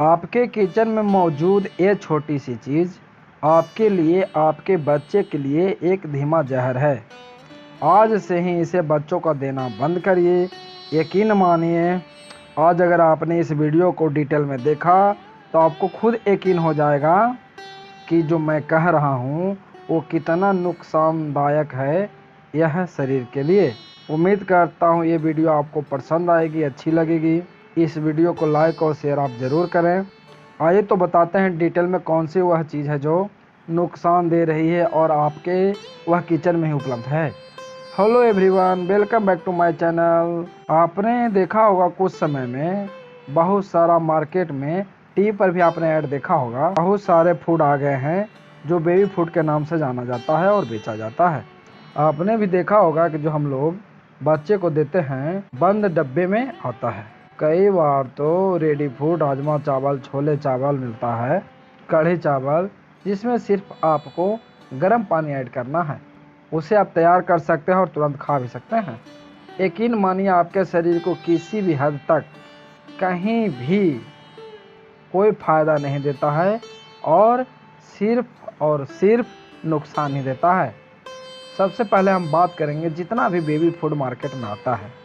आपके किचन में मौजूद ये छोटी सी चीज़ आपके लिए, आपके बच्चे के लिए एक धीमा जहर है। आज से ही इसे बच्चों को देना बंद करिए। यकीन मानिए, आज अगर आपने इस वीडियो को डिटेल में देखा तो आपको खुद यकीन हो जाएगा कि जो मैं कह रहा हूँ वो कितना नुकसानदायक है यह शरीर के लिए। उम्मीद करता हूँ ये वीडियो आपको पसंद आएगी, अच्छी लगेगी। इस वीडियो को लाइक और शेयर आप ज़रूर करें। आइए तो बताते हैं डिटेल में कौन सी वह चीज़ है जो नुकसान दे रही है और आपके वह किचन में ही उपलब्ध है। Hello everyone, welcome back to my channel. आपने देखा होगा कुछ समय में बहुत सारा मार्केट में टीवी पर भी आपने ऐड देखा होगा, बहुत सारे फूड आ गए हैं जो बेबी फूड के नाम से जाना जाता है और बेचा जाता है। आपने भी देखा होगा कि जो हम लोग बच्चे को देते हैं बंद डब्बे में आता है। कई बार तो रेडी फूड, राजमा चावल, छोले चावल मिलता है, कढ़ी चावल, जिसमें सिर्फ आपको गर्म पानी ऐड करना है। उसे आप तैयार कर सकते हैं और तुरंत खा भी सकते हैं। यकीन मानिए, आपके शरीर को किसी भी हद तक कहीं भी कोई फ़ायदा नहीं देता है और सिर्फ नुकसान ही देता है। सबसे पहले हम बात करेंगे जितना भी बेबी फूड मार्केट में आता है।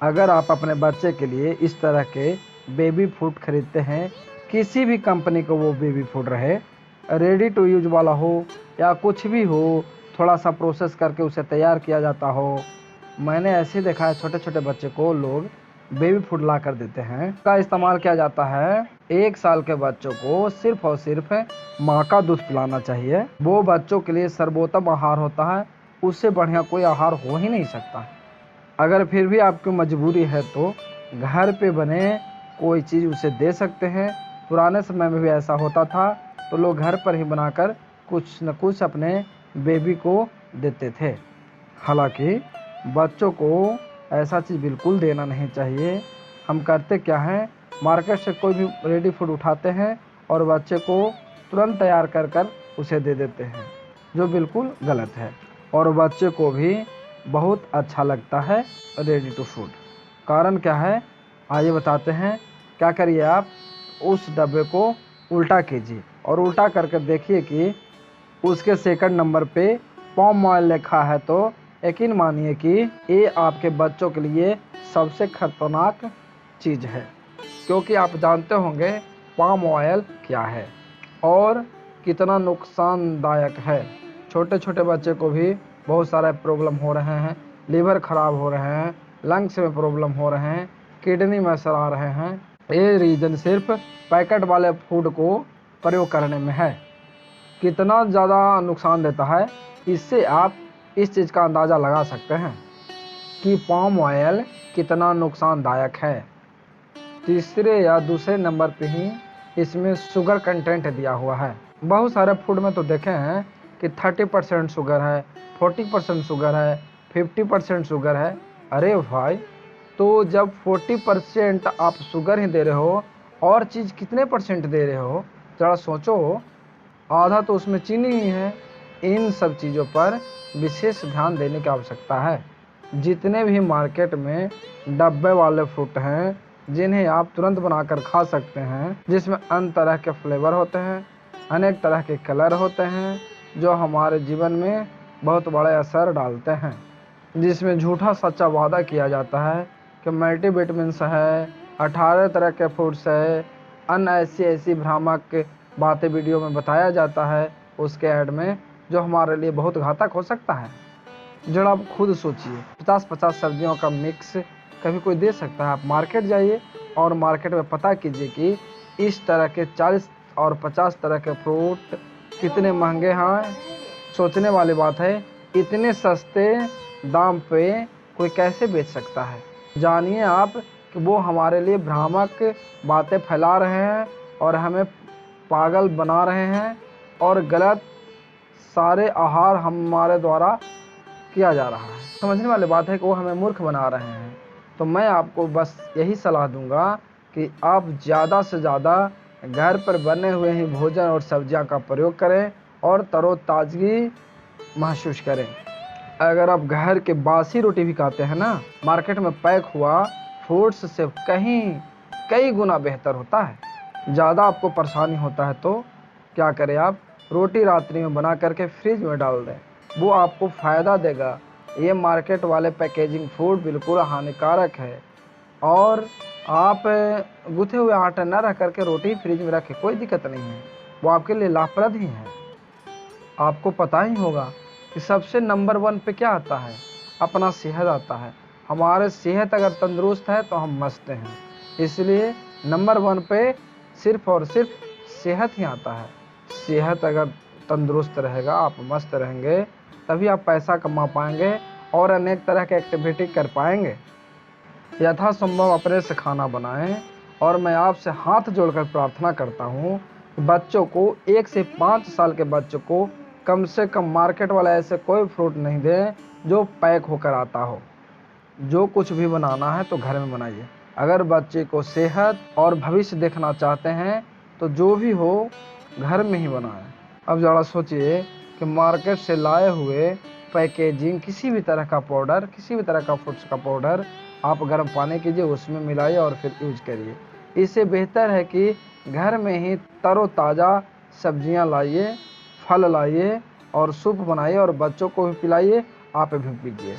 अगर आप अपने बच्चे के लिए इस तरह के बेबी फूड खरीदते हैं, किसी भी कंपनी को वो बेबी फूड रहे, रेडी टू यूज वाला हो या कुछ भी हो, थोड़ा सा प्रोसेस करके उसे तैयार किया जाता हो। मैंने ऐसे देखा है, छोटे छोटे बच्चे को लोग बेबी फूड ला कर देते हैं। का इस्तेमाल किया जाता है। 1 साल के बच्चों को सिर्फ और सिर्फ माँ का दूध पिलाना चाहिए। वो बच्चों के लिए सर्वोत्तम आहार होता है, उससे बढ़िया कोई आहार हो ही नहीं सकता। अगर फिर भी आपकी मजबूरी है तो घर पे बने कोई चीज़ उसे दे सकते हैं। पुराने समय में भी ऐसा होता था, तो लोग घर पर ही बनाकर कुछ न कुछ अपने बेबी को देते थे। हालांकि बच्चों को ऐसा चीज़ बिल्कुल देना नहीं चाहिए। हम करते क्या हैं, मार्केट से कोई भी रेडी फूड उठाते हैं और बच्चे को तुरंत तैयार कर कर उसे दे देते हैं, जो बिल्कुल गलत है। और बच्चे को भी बहुत अच्छा लगता है रेडी टू फूड। कारण क्या है, आइए बताते हैं। क्या करिए, आप उस डब्बे को उल्टा कीजिए और उल्टा करके देखिए कि उसके सेकंड नंबर पे पॉम ऑयल लिखा है। तो यकीन मानिए कि ये आपके बच्चों के लिए सबसे खतरनाक चीज़ है, क्योंकि आप जानते होंगे पाम ऑयल क्या है और कितना नुकसानदायक है। छोटे छोटे बच्चे को भी बहुत सारे प्रॉब्लम हो रहे हैं, लीवर ख़राब हो रहे हैं, लंग्स में प्रॉब्लम हो रहे हैं, किडनी में असर आ रहे हैं। ये रीज़न सिर्फ पैकेट वाले फूड को प्रयोग करने में है। कितना ज़्यादा नुकसान देता है, इससे आप इस चीज़ का अंदाज़ा लगा सकते हैं कि पाम ऑयल कितना नुकसानदायक है। तीसरे या दूसरे नंबर पे ही इसमें शुगर कंटेंट दिया हुआ है। बहुत सारे फूड में तो देखे हैं कि 30% शुगर है, 40% शुगर है, 50% शुगर है। अरे भाई, तो जब 40% आप शुगर ही दे रहे हो और चीज़ कितने परसेंट दे रहे हो, ज़रा सोचो। आधा तो उसमें चीनी ही है। इन सब चीज़ों पर विशेष ध्यान देने की आवश्यकता है। जितने भी मार्केट में डब्बे वाले फ्रूट हैं, जिन्हें आप तुरंत बनाकर खा सकते हैं, जिसमें अन्य तरह के फ्लेवर होते हैं, अनेक तरह के कलर होते हैं, जो हमारे जीवन में बहुत बड़ा असर डालते हैं, जिसमें झूठा सच्चा वादा किया जाता है कि मल्टीविटामिन्स है, 18 तरह के फ्रूट्स है, अन्य ऐसी भ्रामक बातें वीडियो में बताया जाता है उसके ऐड में, जो हमारे लिए बहुत घातक हो सकता है। जरा आप खुद सोचिए, 50-50 सब्जियों का मिक्स कभी कोई दे सकता है? आप मार्केट जाइए और मार्केट में पता कीजिए कि इस तरह के 40 और 50 तरह के फ्रूट कितने महंगे हैं। सोचने वाली बात है, इतने सस्ते दाम पे कोई कैसे बेच सकता है? जानिए आप कि वो हमारे लिए भ्रामक बातें फैला रहे हैं और हमें पागल बना रहे हैं और गलत सारे आहार हमारे द्वारा किया जा रहा है। समझने वाली बात है कि वो हमें मूर्ख बना रहे हैं। तो मैं आपको बस यही सलाह दूंगा कि आप ज़्यादा से ज़्यादा घर पर बने हुए ही भोजन और सब्जियां का प्रयोग करें और तरोताज़गी महसूस करें। अगर आप घर के बासी रोटी भी खाते हैं ना, मार्केट में पैक हुआ फूड्स से कई गुना बेहतर होता है। ज़्यादा आपको परेशानी होता है तो क्या करें आप, रोटी रात्रि में बना करके फ्रिज में डाल दें, वो आपको फ़ायदा देगा। ये मार्केट वाले पैकेजिंग फूड बिल्कुल हानिकारक है। और आप गूँथे हुए आटे न रख करके रोटी फ्रिज में रखें, कोई दिक्कत नहीं है, वो आपके लिए लाभप्रद ही है। आपको पता ही होगा कि सबसे नंबर 1 पे क्या आता है, अपना सेहत आता है। हमारे सेहत अगर तंदुरुस्त है तो हम मस्त हैं, इसलिए नंबर 1 पे सिर्फ और सिर्फ सेहत ही आता है। सेहत अगर तंदुरुस्त रहेगा, आप मस्त रहेंगे, तभी आप पैसा कमा पाएंगे और अनेक तरह के एक्टिविटी कर पाएंगे। यथासंभव अपने से खाना बनाएं। और मैं आपसे हाथ जोड़कर प्रार्थना करता हूँ कि बच्चों को 1 से 5 साल के बच्चों को कम से कम मार्केट वाला ऐसे कोई फ्रूट नहीं दें जो पैक होकर आता हो। जो कुछ भी बनाना है तो घर में बनाइए। अगर बच्चे को सेहत और भविष्य देखना चाहते हैं तो जो भी हो घर में ही बनाएं। अब ज़रा सोचिए कि मार्केट से लाए हुए पैकेजिंग किसी भी तरह का पाउडर, किसी भी तरह का फूड्स का पाउडर आप गर्म पानी कीजिए, उसमें मिलाइए और फिर यूज करिए। इससे बेहतर है कि घर में ही तरोताज़ा सब्जियां लाइए, फल लाइए और सूप बनाइए और बच्चों को भी पिलाइए, आप भी पीजिए।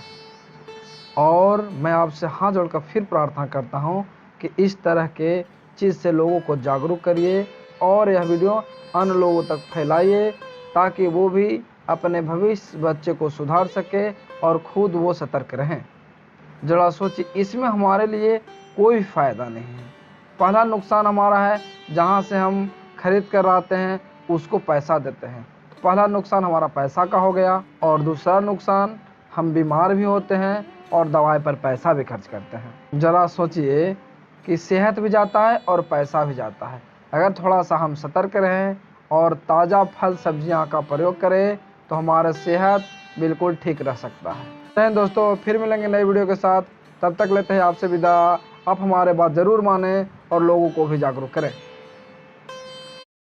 और मैं आपसे हाथ जोड़कर फिर प्रार्थना करता हूँ कि इस तरह के चीज़ से लोगों को जागरूक करिए और यह वीडियो अन्य लोगों तक फैलाइए, ताकि वो भी अपने भविष्य बच्चे को सुधार सके और खुद वो सतर्क रहें। ज़रा सोचिए, इसमें हमारे लिए कोई फ़ायदा नहीं है। पहला नुकसान हमारा है, जहाँ से हम खरीद कर लाते हैं उसको पैसा देते हैं, तो पहला नुकसान हमारा पैसा का हो गया। और दूसरा नुकसान, हम बीमार भी होते हैं और दवाई पर पैसा भी खर्च करते हैं। ज़रा सोचिए कि सेहत भी जाता है और पैसा भी जाता है। अगर थोड़ा सा हम सतर्क रहें और ताज़ा फल सब्जियां का प्रयोग करें तो हमारा सेहत बिल्कुल ठीक रह सकता है। दोस्तों, फिर मिलेंगे नई वीडियो के साथ, तब तक लेते हैं आपसे विदा। आप हमारे बात ज़रूर मानें और लोगों को भी जागरूक करें।